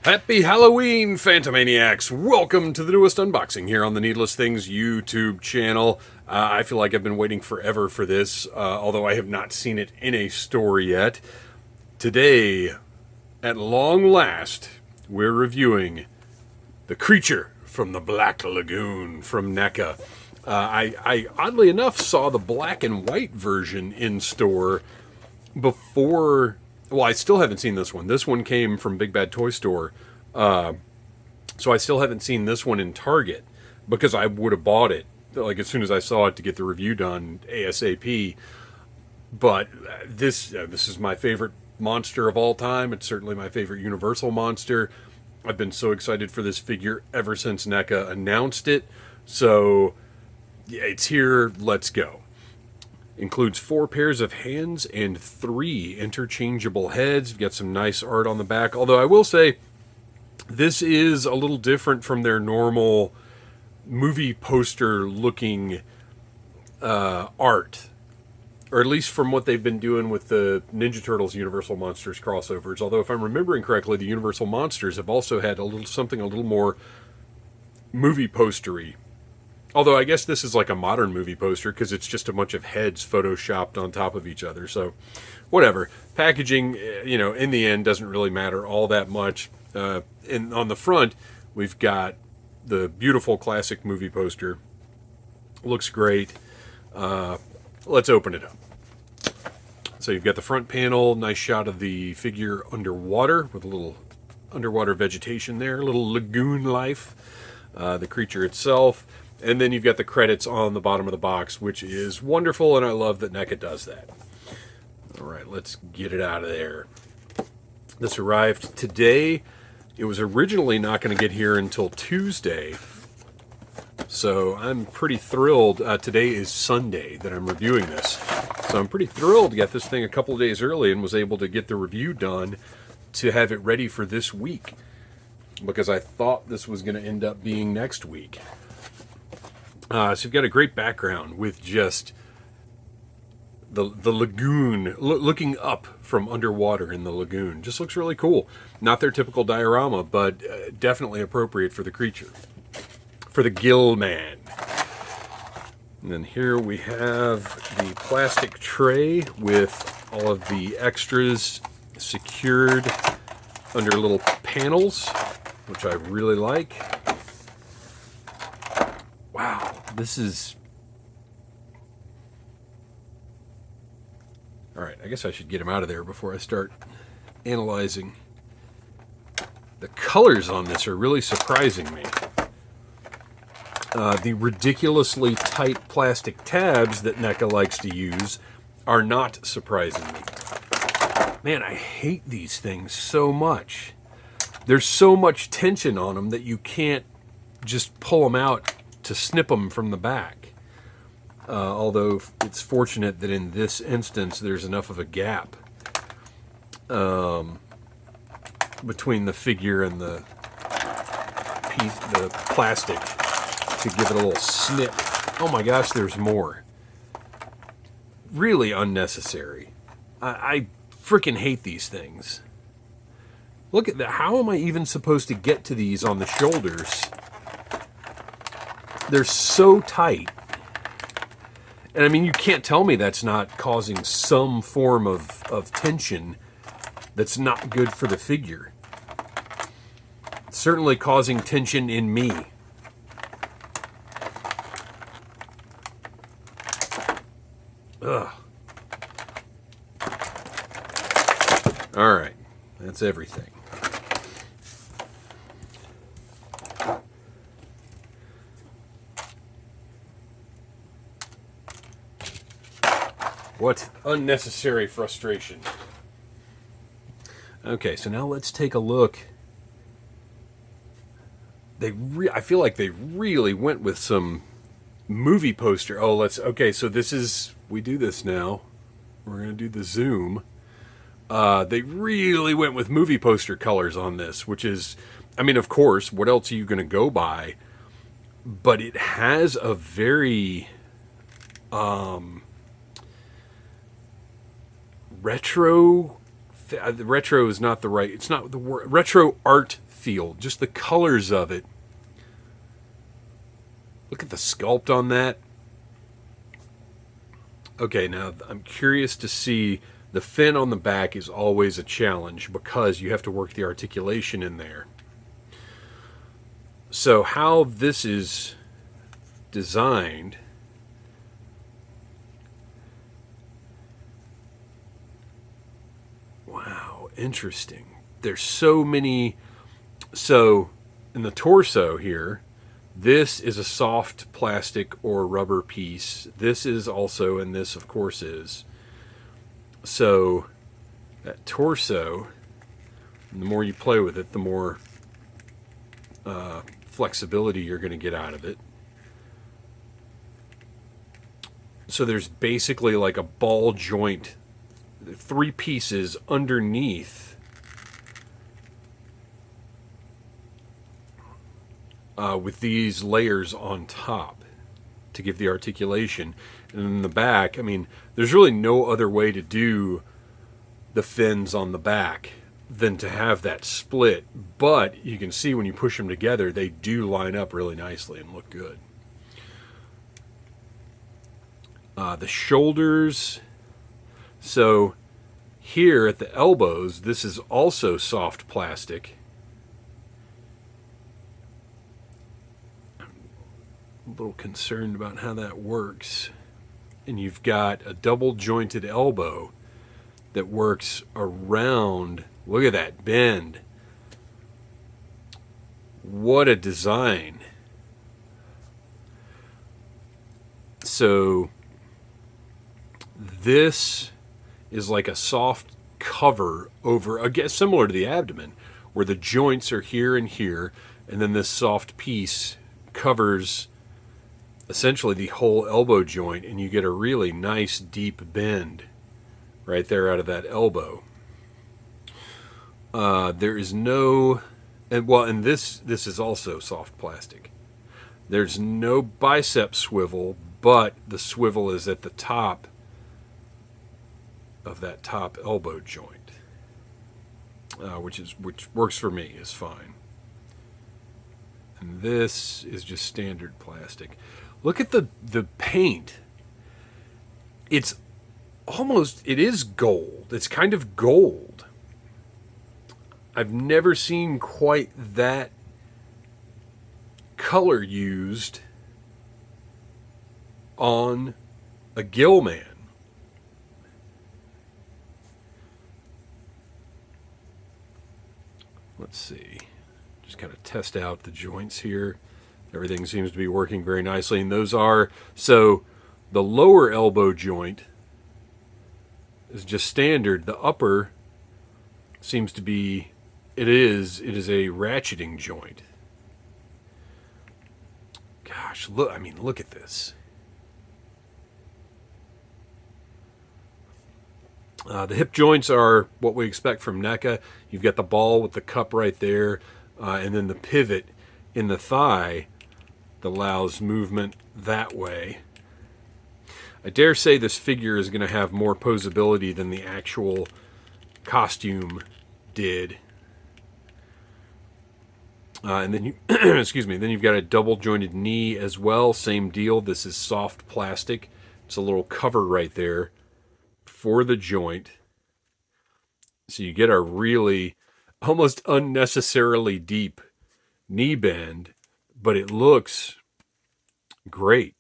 Happy Halloween, Phantomaniacs! Welcome to the newest unboxing here on the Needless Things YouTube channel. I feel like I've been waiting forever for this, although I have not seen it in a store yet. Today, at long last, we're reviewing The Creature from the Black Lagoon from NECA. I oddly enough saw the black and white version in store before. Well, I still haven't seen this one. This one came from Big Bad Toy Store. So I still haven't seen this one in Target because I would have bought it like as soon as I saw it to get the review done ASAP. But this is my favorite monster of all time. It's certainly my favorite Universal monster. I've been so excited for this figure ever since NECA announced it. So yeah, it's here. Let's go. Includes 4 pairs of hands and 3 interchangeable heads. You've got some nice art on the back. Although I will say, this is a little different from their normal movie poster looking art. Or at least from what they've been doing with the Ninja Turtles Universal Monsters crossovers. Although if I'm remembering correctly, the Universal Monsters have also had something a little more movie postery. Although I guess this is like a modern movie poster because it's just a bunch of heads photoshopped on top of each other. So, whatever. Packaging, in the end doesn't really matter all that much. And on the front, we've got the beautiful classic movie poster. Looks great. Let's open it up. So you've got the front panel, nice shot of the figure underwater with a little underwater vegetation there, a little lagoon life. The creature itself. And then you've got the credits on the bottom of the box, which is wonderful, and I love that NECA does that. All right, let's get it out of there. This arrived today. It was originally not going to get here until Tuesday, so I'm pretty thrilled. Today is Sunday that I'm reviewing this, so I'm pretty thrilled to get this thing a couple of days early and was able to get the review done to have it ready for this week, because I thought this was going to end up being next week. So you've got a great background with just the lagoon, looking up from underwater in the lagoon. Just looks really cool. Not their typical diorama, but definitely appropriate for the creature. For the Gill-Man. And then here we have the plastic tray with all of the extras secured under little panels, which I really like. Wow, this is... Alright, I guess I should get him out of there before I start analyzing. The colors on this are really surprising me. The ridiculously tight plastic tabs that NECA likes to use are not surprising me. Man, I hate these things so much. There's so much tension on them that you can't just pull them out to snip them from the back. Although it's fortunate that in this instance there's enough of a gap between the figure and the plastic to give it a little snip. Oh my gosh, there's more. Really unnecessary. I freaking hate these things. Look at that. How am I even supposed to get to these on the shoulders? They're so tight. And I mean, you can't tell me that's not causing some form of tension that's not good for the figure. It's certainly causing tension in me. Ugh. All right. That's everything. What unnecessary frustration. Okay, so now let's take a look. I feel like they really went with some movie poster. Oh, okay, so we do this now. We're going to do the zoom. They really went with movie poster colors on this, which is, I mean, of course, what else are you going to go by? But it has a very retro retro is not the right, it's not the word, retro art feel, just the colors of it. Look at the sculpt on that. Okay, now I'm curious to see, the fin on the back is always a challenge because you have to work the articulation in there. So how this is designed, wow, interesting. There's so many. So in the torso here, this is a soft plastic or rubber piece. This is also, and this of course is. So that torso, the more you play with it, the more flexibility you're going to get out of it. So there's basically like a ball joint, 3 pieces underneath with these layers on top to give the articulation. And in the back, I mean, there's really no other way to do the fins on the back than to have that split. But you can see when you push them together, they do line up really nicely and look good. The shoulders, so here at the elbows, this is also soft plastic. I'm a little concerned about how that works. And you've got a double jointed elbow that works around. Look at that bend. What a design. So this is like a soft cover over, again, similar to the abdomen, where the joints are here and here, and then this soft piece covers essentially the whole elbow joint, and you get a really nice deep bend right there out of that elbow. There is no, and this is also soft plastic. There's no bicep swivel, but the swivel is at the top of that top elbow joint, which works for me, is fine. And this is just standard plastic. Look at the paint. It's almost, it is gold. It's kind of gold. I've never seen quite that color used on a Gill-Man. Let's see. Just kind of test out the joints here. Everything seems to be working very nicely. And those are, so the lower elbow joint is just standard. The upper seems to be, it is a ratcheting joint. Gosh, look, I mean, look at this. The hip joints are what we expect from NECA. You've got the ball with the cup right there, and then the pivot in the thigh that allows movement that way. I dare say this figure is going to have more posability than the actual costume did. And then you, excuse me, then you've got a double jointed knee as well. Same deal. This is soft plastic. It's a little cover right there for the joint. So you get a really almost unnecessarily deep knee bend, but it looks great.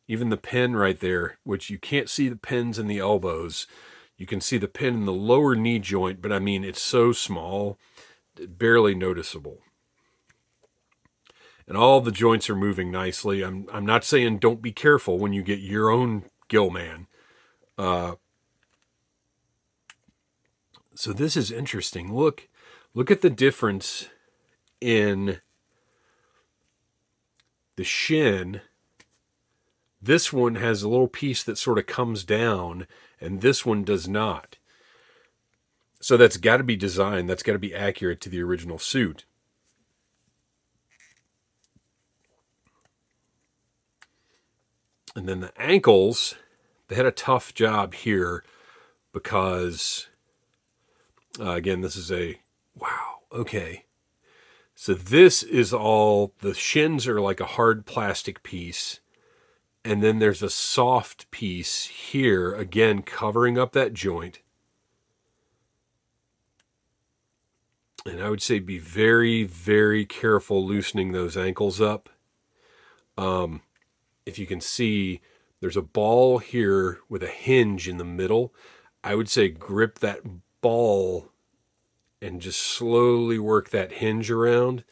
Even the pin right there, which you can't see the pins in the elbows. You can see the pin in the lower knee joint, but I mean, it's so small, barely noticeable. And all the joints are moving nicely. I'm not saying don't be careful when you get your own Gill-Man. So this is interesting. Look at the difference in the shin. This one has a little piece that sort of comes down, and this one does not. So that's got to be designed. That's got to be accurate to the original suit. And then the ankles, they had a tough job here because, again, this is a, wow, okay. So this is all, the shins are like a hard plastic piece. And then there's a soft piece here, again, covering up that joint. And I would say be very, very careful loosening those ankles up. If you can see, there's a ball here with a hinge in the middle. I would say grip that ball and just slowly work that hinge around,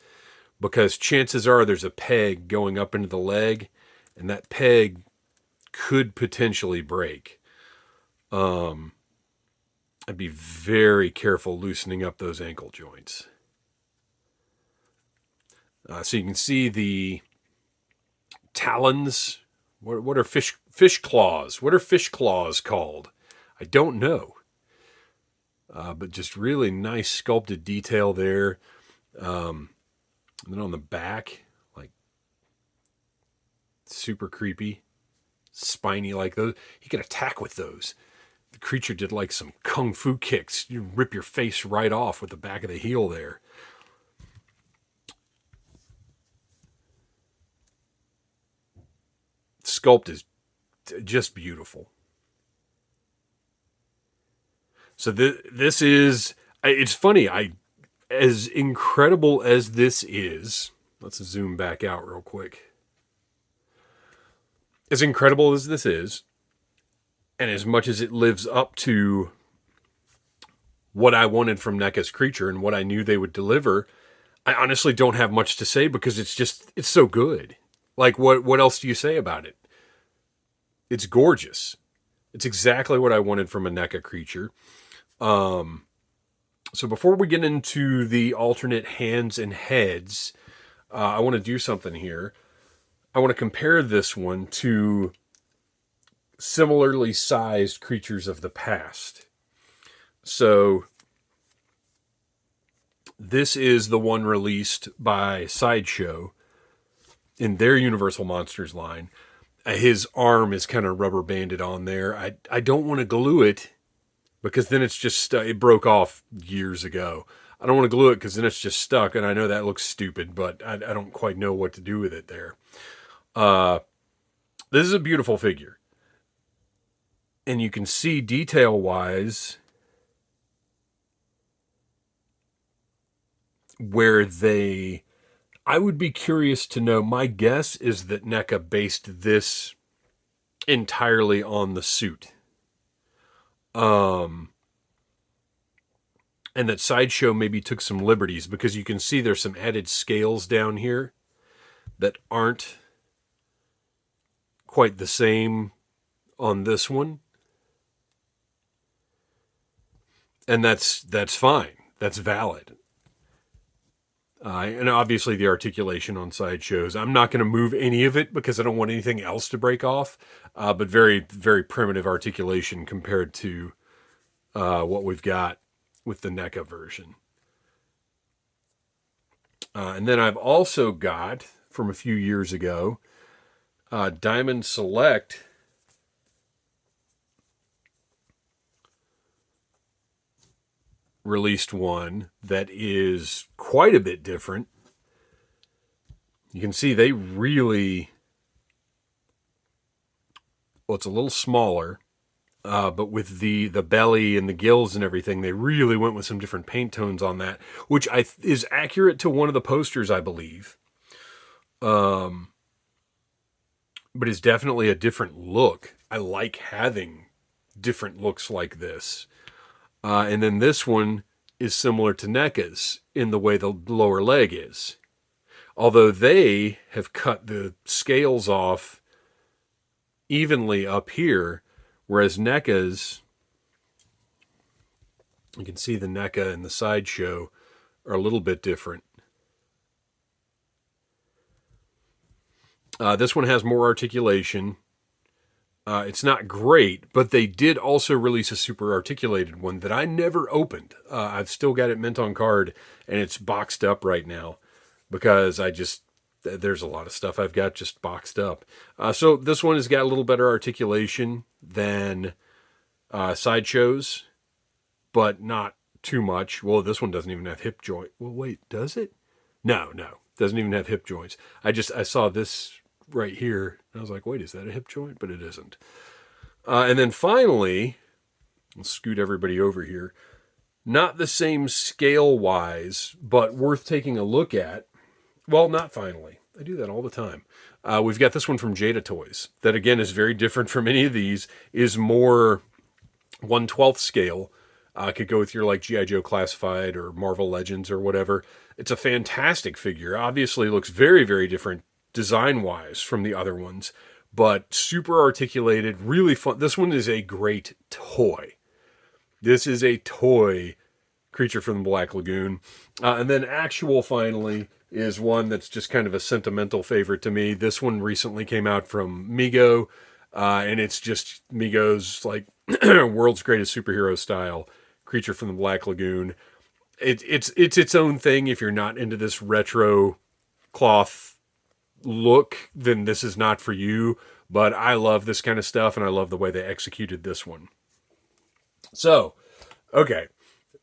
because chances are there's a peg going up into the leg, and that peg could potentially break. I'd be very careful loosening up those ankle joints. So you can see the talons. What are fish claws? What are fish claws called? I don't know. But just really nice sculpted detail there. And then on the back, like super creepy, spiny like those. He can attack with those. The creature did like some kung fu kicks. You rip your face right off with the back of the heel there. Sculpt is just beautiful. So this is, it's funny, as incredible as this is, let's zoom back out real quick. As incredible as this is, and as much as it lives up to what I wanted from NECA'S Creature and what I knew they would deliver, I honestly don't have much to say, because it's so good. Like, what else do you say about it? It's gorgeous. It's exactly what I wanted from a NECA creature. So before we get into the alternate hands and heads, I want to do something here. I want to compare this one to similarly sized creatures of the past. So this is the one released by Sideshow in their Universal Monsters line. His arm is kind of rubber banded on there. I don't want to glue it, because then it's just, it broke off years ago. I don't want to glue it because then it's just stuck, and I know that looks stupid, but I don't quite know what to do with it there. This is a beautiful figure. And you can see detail-wise where they... I would be curious to know, my guess is that NECA based this entirely on the suit. And that Sideshow maybe took some liberties, because you can see there's some added scales down here that aren't quite the same on this one. And that's fine. That's valid. And obviously the articulation on Sideshow's, I'm not going to move any of it because I don't want anything else to break off. But very, very primitive articulation compared to what we've got with the NECA version. And then I've also got, from a few years ago, Diamond Select released one that is quite a bit different. You can see they really, well, it's a little smaller, but with the belly and the gills and everything, they really went with some different paint tones on that, which is accurate to one of the posters, I believe. But it's definitely a different look. I like having different looks like this. And then this one is similar to NECA's in the way the lower leg is. Although they have cut the scales off evenly up here, whereas NECA's, you can see the NECA and the Sideshow are a little bit different. This one has more articulation. It's not great, but they did also release a super articulated one that I never opened. I've still got it mint on card, and it's boxed up right now because there's a lot of stuff I've got just boxed up. So this one has got a little better articulation than Sideshow's, but not too much. Well, this one doesn't even have hip joint. Well, wait, does it? No, no, doesn't even have hip joints. I saw this right here. And I was like, wait, is that a hip joint? But it isn't. And then finally, I'll scoot everybody over here. Not the same scale wise, but worth taking a look at. Well, not finally. I do that all the time. We've got this one from Jada Toys that, again, is very different from any of these, is more 1/12 scale. Could go with your like G.I. Joe Classified or Marvel Legends or whatever. It's a fantastic figure. Obviously looks very, very different design-wise from the other ones, but super articulated, really fun. This one is a great toy. This is a toy Creature from the Black Lagoon. And then Actual, finally, is one that's just kind of a sentimental favorite to me. This one recently came out from Mego, and it's just Mego's like world's greatest superhero style Creature from the Black Lagoon. It's its own thing. If you're not into this retro cloth look, then this is not for you. But I love this kind of stuff, and I love the way they executed this one. So, okay.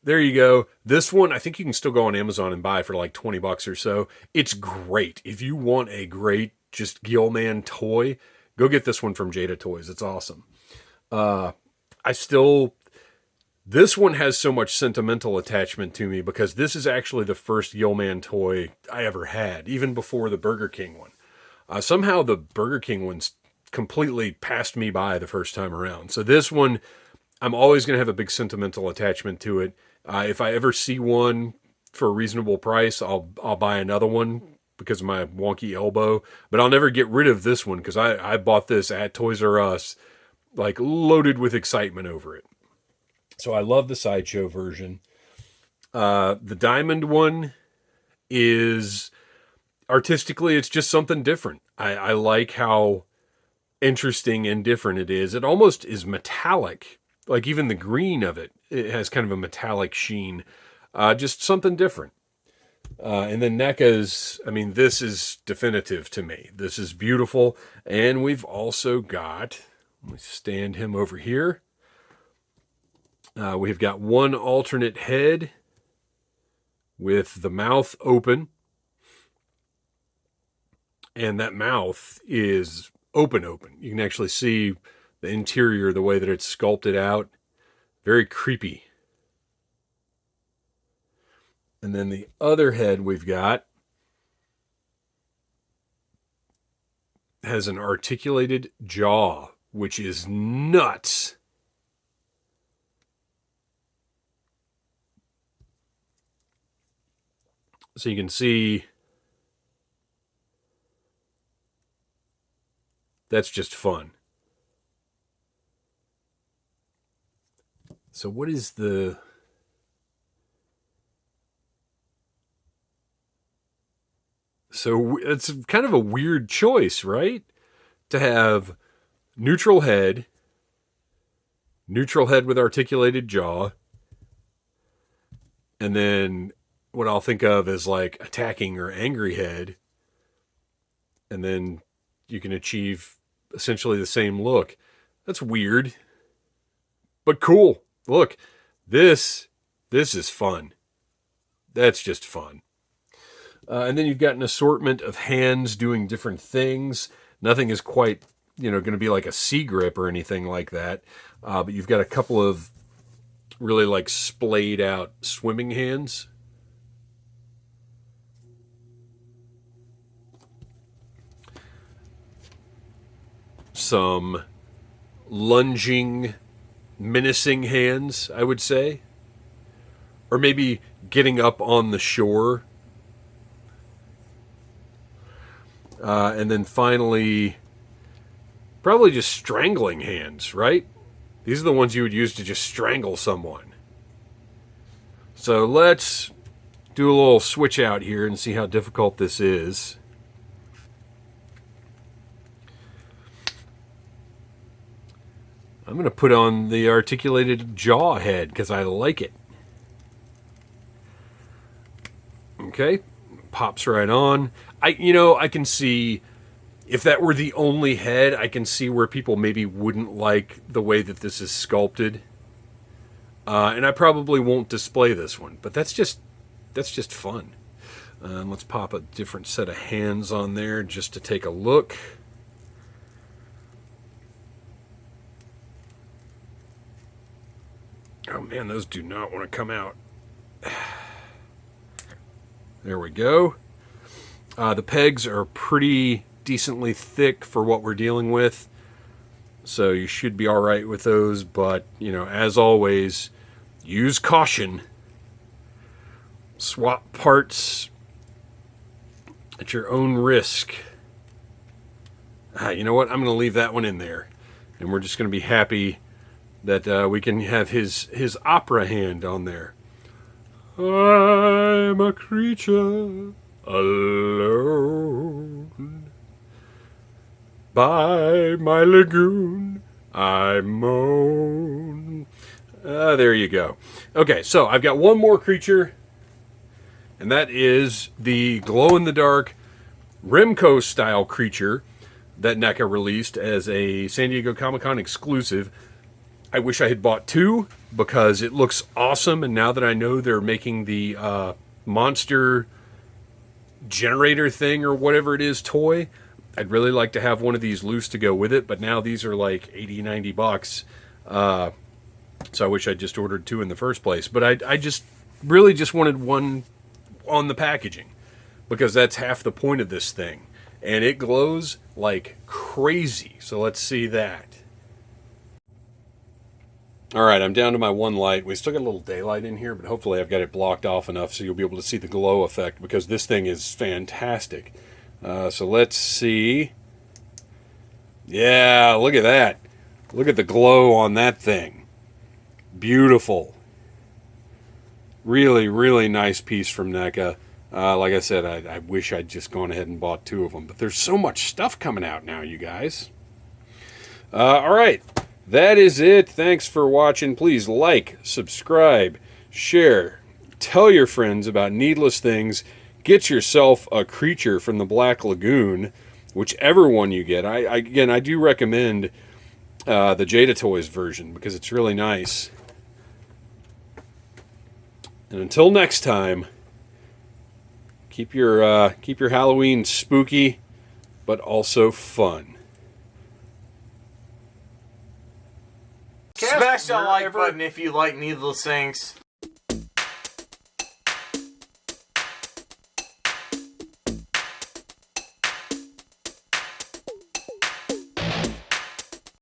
There you go. This one, I think you can still go on Amazon and buy for like $20 or so. It's great. If you want a great, just Gill-Man toy, go get this one from Jada Toys. It's awesome. This one has so much sentimental attachment to me because this is actually the first Gill-Man toy I ever had, even before the Burger King one. Somehow the Burger King one's completely passed me by the first time around. So this one, I'm always going to have a big sentimental attachment to it. If I ever see one for a reasonable price, I'll buy another one because of my wonky elbow. But I'll never get rid of this one because I bought this at Toys R Us, like loaded with excitement over it. So I love the Sideshow version. The Diamond one is artistically, it's just something different. I like how interesting and different it is. It almost is metallic. Like even the green of it has kind of a metallic sheen. Just something different. And then NECA'S, I mean, this is definitive to me. This is beautiful. And we've also got, let me stand him over here. We've got one alternate head with the mouth open. And that mouth is open. You can actually see the interior, the way that it's sculpted out. Very creepy. And then the other head we've got has an articulated jaw, which is nuts. So you can see that's just fun. So what is the... So it's kind of a weird choice, right? To have neutral head with articulated jaw, and then what I'll think of as like attacking or angry head, and then you can achieve essentially the same look. That's weird, but cool. Look, this is fun. That's just fun. And then you've got an assortment of hands doing different things. Nothing is quite, going to be like a C grip or anything like that. But you've got a couple of really like splayed out swimming hands. Some lunging, menacing hands, I would say. Or maybe getting up on the shore. And then finally, probably just strangling hands, right? These are the ones you would use to just strangle someone. So let's do a little switch out here and see how difficult this is. I'm going to put on the articulated jaw head because I like it. Okay, pops right on. I can see, if that were the only head, I can see where people maybe wouldn't like the way that this is sculpted. And I probably won't display this one, but that's just fun. And let's pop a different set of hands on there just to take a look. Oh man, those do not want to come out. There we go. The pegs are pretty decently thick for what we're dealing with, so you should be all right with those. But, you know, as always, use caution. Swap parts at your own risk. You know what? I'm going to leave that one in there, and we're just going to be happy that we can have his opera hand on there. I'm a creature alone. By my lagoon I moan. There you go. Okay, so I've got one more creature, and that is the glow-in-the-dark Remco style creature that NECA released as a San Diego Comic-Con exclusive. I wish I had bought two because it looks awesome, and now that I know they're making the monster generator thing or whatever it is toy, I'd really like to have one of these loose to go with it, but now these are like 80, 90 bucks. So I wish I'd just ordered two in the first place. But I just really just wanted one on the packaging, because that's half the point of this thing. And it glows like crazy. So let's see that. All right, I'm down to my one light. We still got a little daylight in here, but hopefully I've got it blocked off enough so you'll be able to see the glow effect, because this thing is fantastic. So let's see. Yeah, look at that. Look at the glow on that thing. Beautiful. Really, really nice piece from NECA. Like I said, I wish I'd just gone ahead and bought two of them, but there's so much stuff coming out now, you guys. All right. That is it. Thanks for watching. Please like, subscribe, share, tell your friends about Needless Things. Get yourself a creature from the Black Lagoon, whichever one you get. Again, I do recommend the Jada Toys version because it's really nice. And until next time, keep your Halloween spooky, but also fun. Smash that like button if you like Needless Things.